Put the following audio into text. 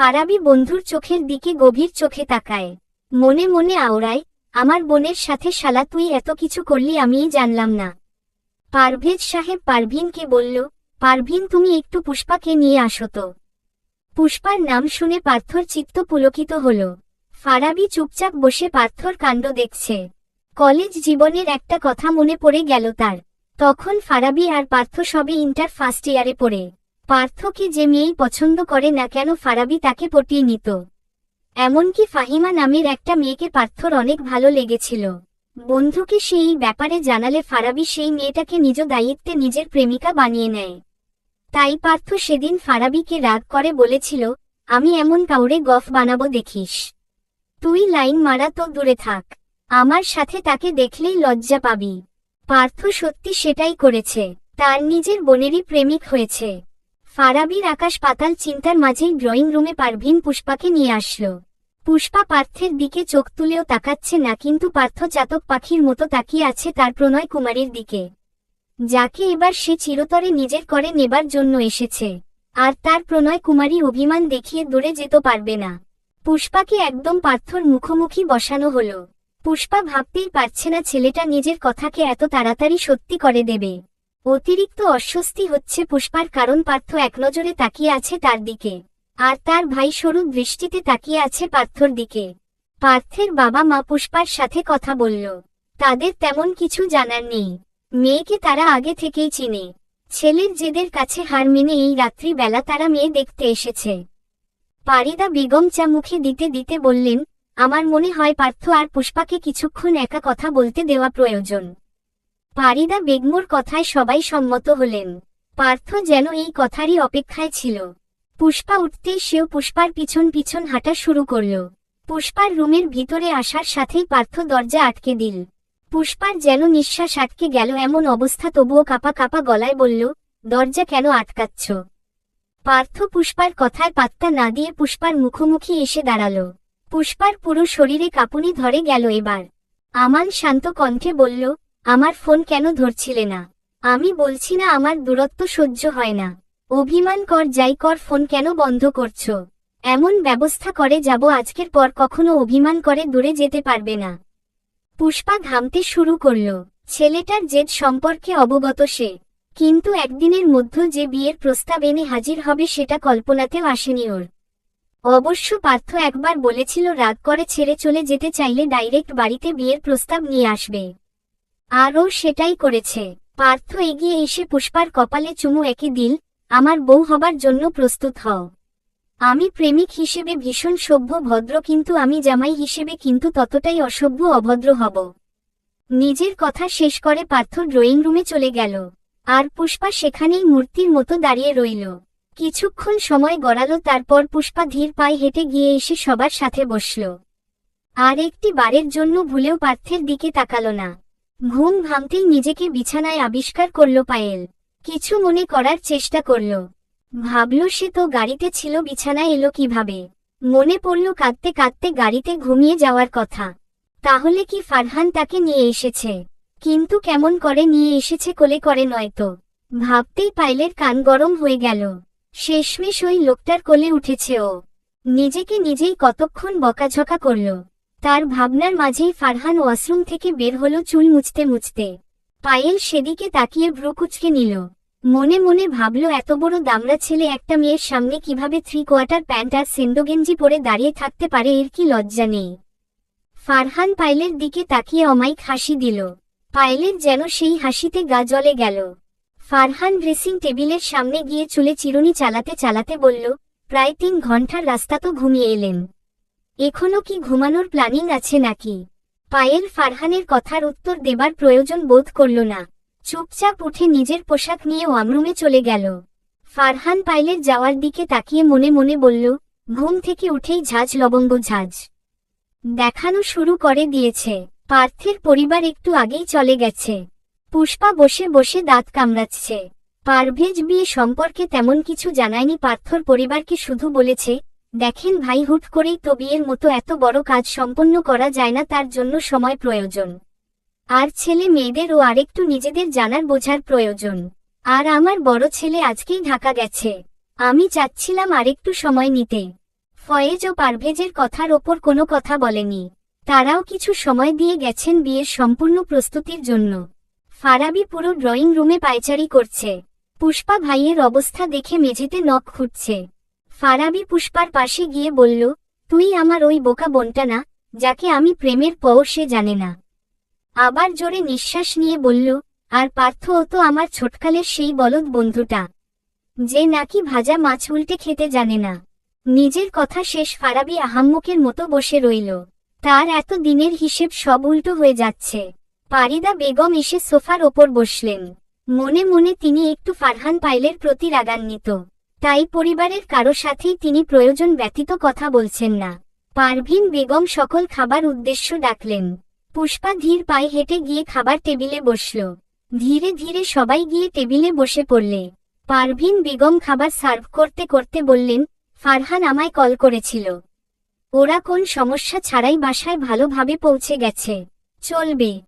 ফারাবী বন্ধুর চোখের দিকে গভীর চোখে তাকায়, মনে মনে আওড়ায়, আমার বোনের সাথে শালা তুই এত কিছু করলি আমিই জানলাম না। পারভেজ সাহেব পারভিনকে বলল, পারভিন তুমি একটু পুষ্পাকে নিয়ে আসো তো। পুষ্পার নাম শুনে পার্থর চিত্ত পুলকিত হল। ফারাবী চুপচাপ বসে পার্থর কাণ্ড দেখছে। কলেজ জীবনের একটা কথা মনে পড়ে গেল তার। তখন ফারাবী আর পার্থ সবে ইন্টার ফার্স্ট ইয়ারে পড়ে। পার্থকে যে মেয়েই পছন্দ করে না কেন ফারাবী তাকে পটিয়ে নিত। এমনকি ফাহিমা নামের একটা মেয়েকে পার্থর অনেক ভালো লেগেছিল। বন্ধুকে সেই ব্যাপারে জানালে ফারাবী সেই মেয়েটাকে নিজ দায়িত্বে নিজের প্রেমিকা বানিয়ে নেয়। তাই পার্থ সেদিন ফারাবীকে রাগ করে বলেছিল, আমি এমন কাউরে গফ বানাবো দেখিস। তুই লাইন মারা তো দূরে থাক, আমার সাথে তাকে দেখলেই লজ্জা পাবি। পার্থ সত্যি সেটাই করেছে, তার নিজের বোনেরই প্রেমিক হয়েছে। ফারাবীর আকাশ পাতাল চিন্তার মাঝেই ড্রয়িং রুমে পারভিন পুষ্পাকে নিয়ে আসলো। পুষ্পা পার্থের দিকে চোখ তুলেও তাকাচ্ছে না, কিন্তু পার্থ চাতক পাখির মতো তাকিয়ে আছে তার প্রণয় কুমারীর দিকে, যাকে এবার সে চিরতরে নিজের করে নেবার জন্য এসেছে। আর তার প্রণয় কুমারী অভিমান দেখিয়ে দূরে যেতে পারবে না। পুষ্পাকে একদম পার্থর মুখোমুখি বসানো হলো। পুষ্পা ভাবতেই পারছে না ছেলেটা নিজের কথাকে এত তাড়াতাড়ি সত্যি করে দেবে। অতিরিক্ত অস্বস্তি হচ্ছে পুষ্পার, কারণ পার্থ একনজরে তাকিয়ে আছে তার দিকে, আর তার ভাই সরু দৃষ্টিতে তাকিয়ে আছে পার্থর দিকে। পার্থের বাবা মা পুষ্পার সাথে কথা বলল। তাদের তেমন কিছু জানার নেই, মেয়েকে তারা আগে থেকেই চিনে। ছেলের জেদের কাছে হার মেনে এই রাত্রি বেলা তারা মেয়ে দেখতে এসেছে। পারিদা বেগম চা মুখে দিতে দিতে বললেন, আমার মনে হয় পার্থ আর পুষ্পাকে কিছুক্ষণ একা কথা বলতে দেওয়া প্রয়োজন। পারিদা বেগমর কথায় সবাই সম্মত হলেন। পার্থ যেন এই কথারই অপেক্ষায় ছিল। পুষ্পা উঠতেই সেও পুষ্পার পিছন পিছন হাঁটা শুরু করল। পুষ্পার রুমের ভিতরে আসার সাথেই পার্থ দরজা আটকে দিল। পুষ্পার যেন নিঃশ্বাস আটকে গেল এমন অবস্থা, তবুও কাঁপা কাঁপা গলায় বলল, দরজা কেন আটকাচ্ছ? পার্থ পুষ্পার কথায় পাত্তা না দিয়ে পুষ্পার মুখোমুখি এসে দাঁড়াল। পুষ্পার পুরো শরীরে কাঁপুনি ধরে গেল এবার। আমান শান্ত কণ্ঠে বলল, আমার ফোন কেন ধরছিলে না? আমি বলছি না আমার দূরত্ব সহ্য হয় না? অভিমান কর যাই কর, ফোন কেন বন্ধ করছো? এমন ব্যবস্থা করে যাব আজকের পর কখনো অভিমান করে দূরে যেতে পারবে না। পুষ্পা ঘামতে শুরু করল। ছেলেটার জেদ সম্পর্কে অবগত সে, কিন্তু একদিনের মধ্যে যে বিয়ের প্রস্তাব এনে হাজির হবে সেটা কল্পনাতেও আসেনি ওর। অবশ্য পার্থ একবার বলেছিল রাগ করে ছেড়ে চলে যেতে চাইলে ডাইরেক্ট বাড়িতে বিয়ের প্রস্তাব নিয়ে আসবে, আর ও সেটাই করেছে। পার্থ এগিয়ে এসে পুষ্পার কপালে চুমু এঁকে দিল, আমার বউ হবার জন্য প্রস্তুত হও। আমি প্রেমিক হিসেবে ভীষণ সভ্য ভদ্র, কিন্তু আমি জামাই হিসেবে কিন্তু ততটাই অসভ্য অভদ্র হব। নিজের কথা শেষ করে পার্থ ড্রয়িং রুমে চলে গেল, আর পুষ্পা সেখানেই মূর্তির মতো দাঁড়িয়ে রইল। কিছুক্ষণ সময় গড়ালো, তারপর পুষ্পা ধীর পায়ে হেঁটে গিয়ে এসে সবার সাথে বসল। আর একটি বারের জন্য ভুলেও পার্থের দিকে তাকাল না। ঘুম ভাঙতেই নিজেকে বিছানায় আবিষ্কার করল পায়েল। কিছু মনে করার চেষ্টা করল। ভাবল সে তো গাড়িতে ছিল, বিছানায় এলো কিভাবে? মনে পড়ল কাঁদতে কাঁদতে গাড়িতে ঘুমিয়ে যাওয়ার কথা। তাহলে কি ফারহান তাকে নিয়ে এসেছে? কিন্তু কেমন করে নিয়ে এসেছে, কোলে করে নয়তো? ভাবতেই পায়েলের কান গরম হয়ে গেল। শেষমেশ ওই লোকটার কোলে উঠেছে ও। নিজেকে নিজেই কতক্ষণ বকাঝকা করল। তার ভাবনার মাঝেই ফারহান ওয়াশরুম থেকে বের হলো চুল মুছতে মুছতে। পায়েল সেদিকে তাকিয়ে ভ্রু কুঁচকে নিল। মনে মনে ভাবল এত বড় দামড়া ছেলে একটা মেয়ের সামনে কিভাবে 3/4 প্যান্ট আর সেন্ডোগেঞ্জি পরে দাঁড়িয়ে থাকতে পারে, এর কি লজ্জা নেই? ফারহান পায়েলের দিকে তাকিয়ে অমায়িক হাসি দিল। পায়েলের যেন সেই হাসিতে গা জ্বলে গেল। ফারহান ড্রেসিং টেবিলের সামনে গিয়ে চুলে চিরুনি চালাতে চালাতে বলল, প্রায় 3 ঘন্টার রাস্তা তো ঘুমিয়ে এলেন, এখনো কি ঘুমানোর প্ল্যানিং আছে নাকি? পায়েল ফারহানের কথার উত্তর দেবার প্রয়োজন বোধ করল না। চুপচাপ উঠে নিজের পোশাক নিয়ে ওয়ামরুমে চলে গেল। ফারহান পায়েলের যাওয়ার দিকে তাকিয়ে মনে মনে বলল, ঘুম থেকে উঠেই ঝাঁজ লবঙ্গ ঝাঁজ দেখানো শুরু করে দিয়েছে। পার্থের পরিবার একটু আগেই চলে গেছে। পুষ্পা বসে বসে দাঁত কামড়াচ্ছে। পারভেজ বিয়ে সম্পর্কে তেমন কিছু জানায়নি পার্থর পরিবারকে, শুধু বলেছে, দেখেন ভাই, হুট করেই তো বিয়ের মতো এত বড় কাজ সম্পন্ন করা যায় না, তার জন্য সময় প্রয়োজন। আর ছেলে মেয়েদেরও আরেকটু নিজেদের জানার বোঝার প্রয়োজন। আর আমার বড় ছেলে আজকেই ঢাকা গেছে, আমি চাচ্ছিলাম আরেকটু সময় নিতে। ফয়েজ ও পারভেজের কথার ওপর কোনো কথা বলেনি। তারাও কিছু সময় দিয়ে গেছেন বিয়ের সম্পূর্ণ প্রস্তুতির জন্য। ফারাবি পুরো ড্রয়িং রুমে পায়চারি করছে। পুষ্পা ভাইয়ের অবস্থা দেখে মেঝেতে নখ খুঁটছে। ফারাবি পুষ্পার পাশে গিয়ে বলল, তুই আমার ওই বোকা বোনটা না, যাকে আমি প্রেমের পর সে জানে না। আবার জোরে নিঃশ্বাস নিয়ে বলল, আর পার্থ ও তো আমার ছোটকালের সেই বলদ বন্ধুটা, যে নাকি ভাজা মাছ উল্টে খেতে জানে না। নিজের কথা শেষ ফারাবি আহাম্মকের মতো বসে রইল। তার এত দিনের হিসেব সব উল্টো হয়ে যাচ্ছে। পারিদা বেগম এসে সোফার ওপর বসলেন। মনে মনে তিনি একটু ফারহান পাইলের প্রতি রাগান্বিত। তাই পরিবারের কারো সাথেই তিনি প্রয়োজন ব্যতীত কথা বলছেন না। পারভিন বেগম সকল খাবার উদ্দেশ্য ডাকলেন। পুষ্পা ধীর পায়ে হেঁটে গিয়ে খাবার টেবিলে বসল। ধীরে ধীরে সবাই গিয়ে টেবিলে বসে পড়লে পারভিন বেগম খাবার সার্ভ করতে করতে বললেন, ফারহান আমায় কল করেছিল। ওরা কোন সমস্যা ছাড়াই বাসায় ভালোভাবে পৌঁছে গেছে। চলবে।